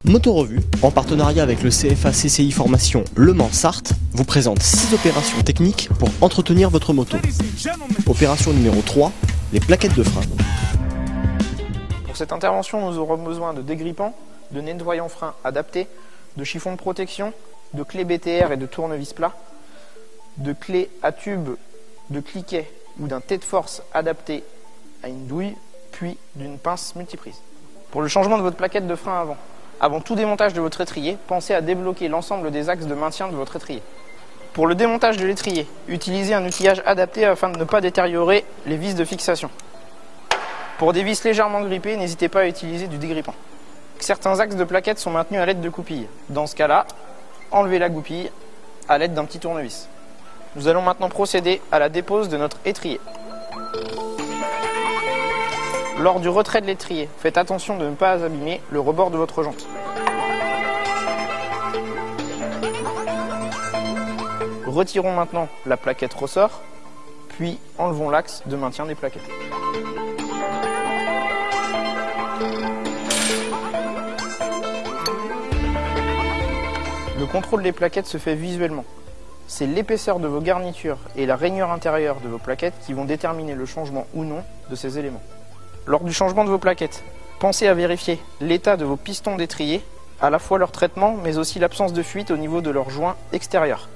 Motorevue, en partenariat avec le CFA CCI Formation Le Mans-Sarthe, vous présente 6 opérations techniques pour entretenir votre moto. Opération numéro 3, les plaquettes de frein. Pour cette intervention, nous aurons besoin de dégrippants, de nettoyants freins adaptés, de chiffons de protection, de clés BTR et de tournevis plat, de clés à tube, de cliquet ou d'un T de force adapté à une douille, puis d'une pince multiprise. Pour le changement de votre plaquette de frein avant tout démontage de votre étrier, pensez à débloquer l'ensemble des axes de maintien de votre étrier. Pour le démontage de l'étrier, utilisez un outillage adapté afin de ne pas détériorer les vis de fixation. Pour des vis légèrement grippées, n'hésitez pas à utiliser du dégrippant. Certains axes de plaquettes sont maintenus à l'aide de goupilles. Dans ce cas-là, enlevez la goupille à l'aide d'un petit tournevis. Nous allons maintenant procéder à la dépose de notre étrier. Lors du retrait de l'étrier, faites attention de ne pas abîmer le rebord de votre jante. Retirons maintenant la plaquette ressort, puis enlevons l'axe de maintien des plaquettes. Le contrôle des plaquettes se fait visuellement. C'est l'épaisseur de vos garnitures et la rainure intérieure de vos plaquettes qui vont déterminer le changement ou non de ces éléments. Lors du changement de vos plaquettes, pensez à vérifier l'état de vos pistons d'étrier, à la fois leur traitement mais aussi l'absence de fuite au niveau de leurs joints extérieurs.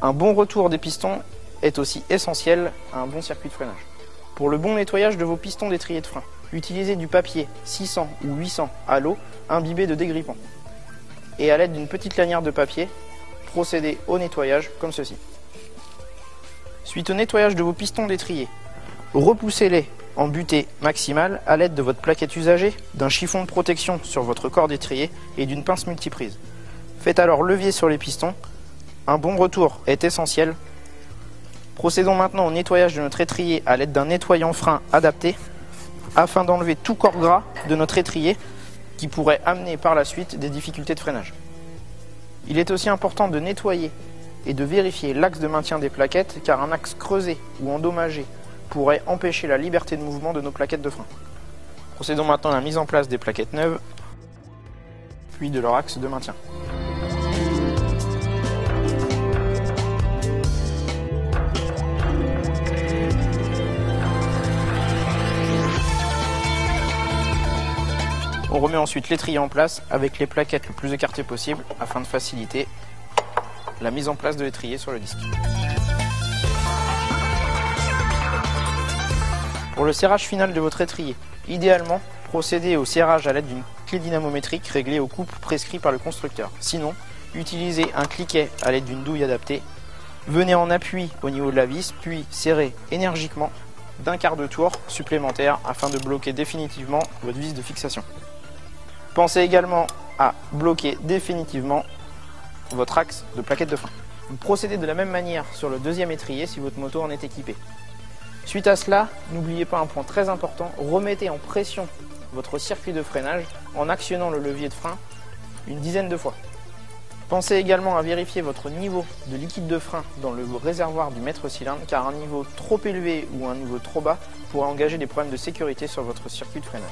Un bon retour des pistons est aussi essentiel à un bon circuit de freinage. Pour le bon nettoyage de vos pistons d'étrier de frein, utilisez du papier 600 ou 800 à l'eau imbibé de dégrippant. Et à l'aide d'une petite lanière de papier, procédez au nettoyage comme ceci. Suite au nettoyage de vos pistons d'étrier, repoussez-les en butée maximale à l'aide de votre plaquette usagée, d'un chiffon de protection sur votre corps d'étrier et d'une pince multiprise. Faites alors levier sur les pistons. Un bon retour est essentiel. Procédons maintenant au nettoyage de notre étrier à l'aide d'un nettoyant frein adapté afin d'enlever tout corps gras de notre étrier qui pourrait amener par la suite des difficultés de freinage. Il est aussi important de nettoyer et de vérifier l'axe de maintien des plaquettes car un axe creusé ou endommagé pourrait empêcher la liberté de mouvement de nos plaquettes de frein. Procédons maintenant à la mise en place des plaquettes neuves, puis de leur axe de maintien. On remet ensuite l'étrier en place avec les plaquettes le plus écartées possible afin de faciliter la mise en place de l'étrier sur le disque. Pour le serrage final de votre étrier, idéalement, procédez au serrage à l'aide d'une clé dynamométrique réglée au couple prescrit par le constructeur. Sinon, utilisez un cliquet à l'aide d'une douille adaptée. Venez en appui au niveau de la vis, puis serrez énergiquement d'un quart de tour supplémentaire afin de bloquer définitivement votre vis de fixation. Pensez également à bloquer définitivement votre axe de plaquette de frein. Vous procédez de la même manière sur le deuxième étrier si votre moto en est équipée. Suite à cela, n'oubliez pas un point très important, remettez en pression votre circuit de freinage en actionnant le levier de frein une dizaine de fois. Pensez également à vérifier votre niveau de liquide de frein dans le réservoir du maître-cylindre car un niveau trop élevé ou un niveau trop bas pourrait engager des problèmes de sécurité sur votre circuit de freinage.